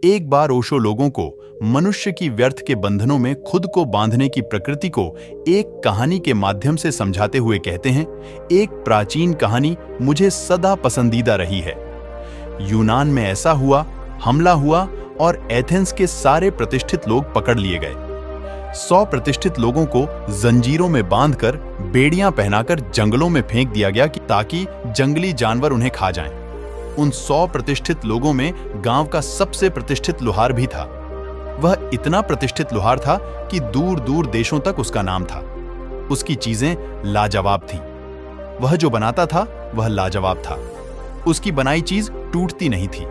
एक बार ओशो लोगों को मनुष्य की व्यर्थ के बंधनों में खुद को बांधने की प्रकृति को एक कहानी के माध्यम से समझाते हुए कहते हैं, एक प्राचीन कहानी मुझे सदा पसंदीदा रही है। यूनान में ऐसा हुआ, हमला हुआ और एथेंस के सारे प्रतिष्ठित लोग पकड़ लिए गए। 100 प्रतिष्ठित लोगों को जंजीरों में बांधकर बेड़ियां पहनाकर जंगलों में फेंक दिया गया ताकि जंगली जानवर उन्हें खा जाएं। उन 100 प्रतिष्ठित लोगों में गांव का सबसे प्रतिष्ठित लोहार भी था। वह इतना प्रतिष्ठित लोहार था कि दूर दूर देशों तक उसका नाम था। उसकी चीजें लाजवाब थीं। वह जो बनाता था वह लाजवाब था। उसकी बनाई चीज टूटती नहीं थी।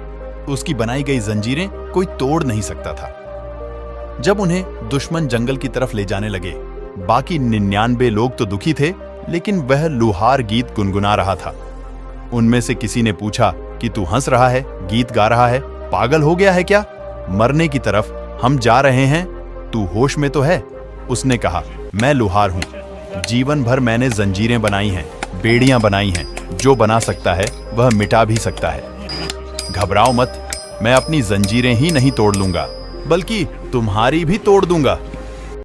उसकी बनाई गई जंजीरें कोई तोड़ नहीं सकता था। जब उन्हें दुश्मन जंगल की तरफ ले जाने लगे, बाकी 99 लोग तो दुखी थे, लेकिन वह लोहार गीत गुनगुना रहा था। उनमें से किसी ने पूछा कि तू हंस रहा है, गीत गा रहा है, पागल हो गया है क्या? मरने की तरफ हम जा रहे हैं, तू होश में तो है? उसने कहा, मैं लोहार हूं। जीवन भर मैंने जंजीरें बनाई हैं, बेड़ियां बनाई हैं। जो बना सकता है वह मिटा भी सकता है। घबराओ मत, मैं अपनी जंजीरें ही नहीं तोड़ लूंगा, बल्कि तुम्हारी भी तोड़ दूंगा।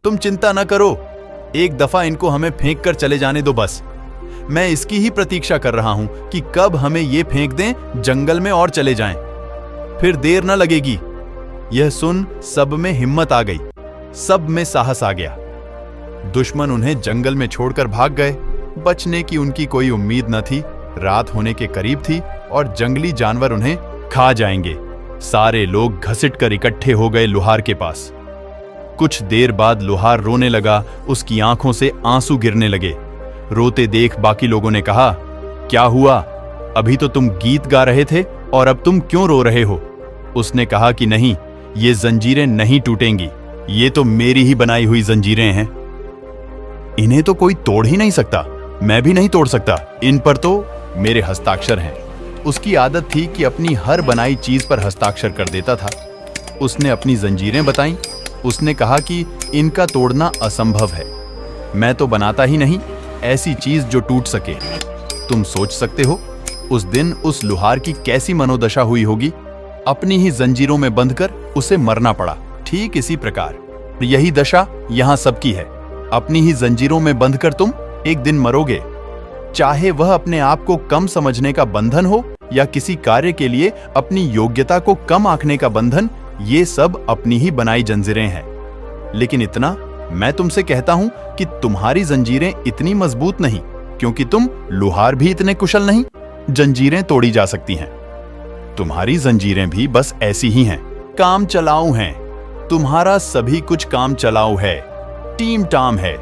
तुम चिंता न करो, एक दफा इनको हमें फेंक कर चले जाने दो बस। मैं इसकी ही प्रतीक्षा कर रहा हूं कि कब हमें ये फेंक दें जंगल में और चले जाएं। फिर देर न लगेगी। यह सुन सब में हिम्मत आ गई, सब में साहस आ गया। दुश्मन उन्हें जंगल में छोड़कर भाग गए। बचने की उनकी कोई उम्मीद न थी। रात होने के करीब थी और जंगली जानवर उन्हें खा जाएंगे। सारे लोग घसीट कर इकट्ठे हो गए लोहार के पास। कुछ देर बाद लोहार रोने लगा। उसकी आंखों से आंसू गिरने लगे। रोते देख बाकी लोगों ने कहा, क्या हुआ? अभी तो तुम गीत गा रहे थे और अब तुम क्यों रो रहे हो? उसने कहा कि नहीं, ये जंजीरें नहीं टूटेंगी। ये तो मेरी ही बनाई हुई जंजीरें हैं। इन्हें तो कोई तोड़ ही नहीं सकता। मैं भी नहीं तोड़ सकता। इन पर तो मेरे हस्ताक्षर हैं। उसकी आदत थी कि अपनी हर बनाई चीज पर हस्ताक्षर कर देता था। उसने अपनी जंजीरें बताईं। उसने कहा कि इनका तोड़ना असंभव है। मैं तो बनाता ही नहीं ऐसी चीज जो टूट सके। तुम सोच सकते हो उस दिन उस लोहार की कैसी मनोदशा हुई होगी। अपनी ही जंजीरों में बंधकर उसे मरना पड़ा। ठीक इसी प्रकार यही दशा यहां सबकी है। अपनी ही जंजीरों में बंधकर तुम एक दिन मरोगे। चाहे वह अपने आप को कम समझने का बंधन हो या किसी कार्य के लिए अपनी योग्यता को कम आंकने का बंधन, ये सब अपनी ही बनाई जंजीरें हैं। लेकिन इतना मैं तुमसे कहता हूं कि तुम्हारी जंजीरें इतनी मजबूत नहीं, क्योंकि तुम लोहार भी इतने कुशल नहीं। जंजीरें तोड़ी जा सकती हैं। तुम्हारी जंजीरें भी बस ऐसी ही हैं, काम चलाऊ हैं। तुम्हारा सभी कुछ काम चलाऊ है, टीम टाम है।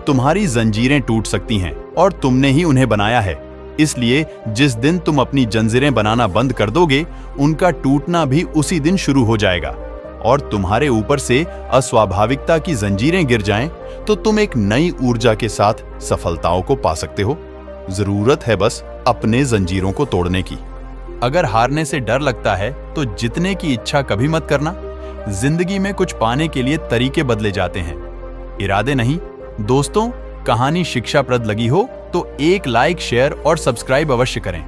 तुम्हारी जंजीरें टूट सकती हैं और तुमने ही उन्हें बनाया है। इसलिए जिस दिन तुम अपनी जंजीरें बनाना बंद कर दोगे, उनका टूटना भी उसी दिन शुरू हो जाएगा। और तुम्हारे ऊपर से अस्वाभाविकता की जंजीरें गिर जाएं, तो तुम एक नई ऊर्जा के साथ सफलताओं को पा सकते हो। जरूरत है बस अपने जंजीरों को तोड़ने की। अगर हारने से डर लगता है तो जीतने की इच्छा कभी मत करना। जिंदगी में कुछ पाने के लिए तरीके बदले जाते हैं, इरादे नहीं। दोस्तों, कहानी शिक्षाप्रद लगी हो तो एक लाइक, शेयर और सब्सक्राइब अवश्य करें।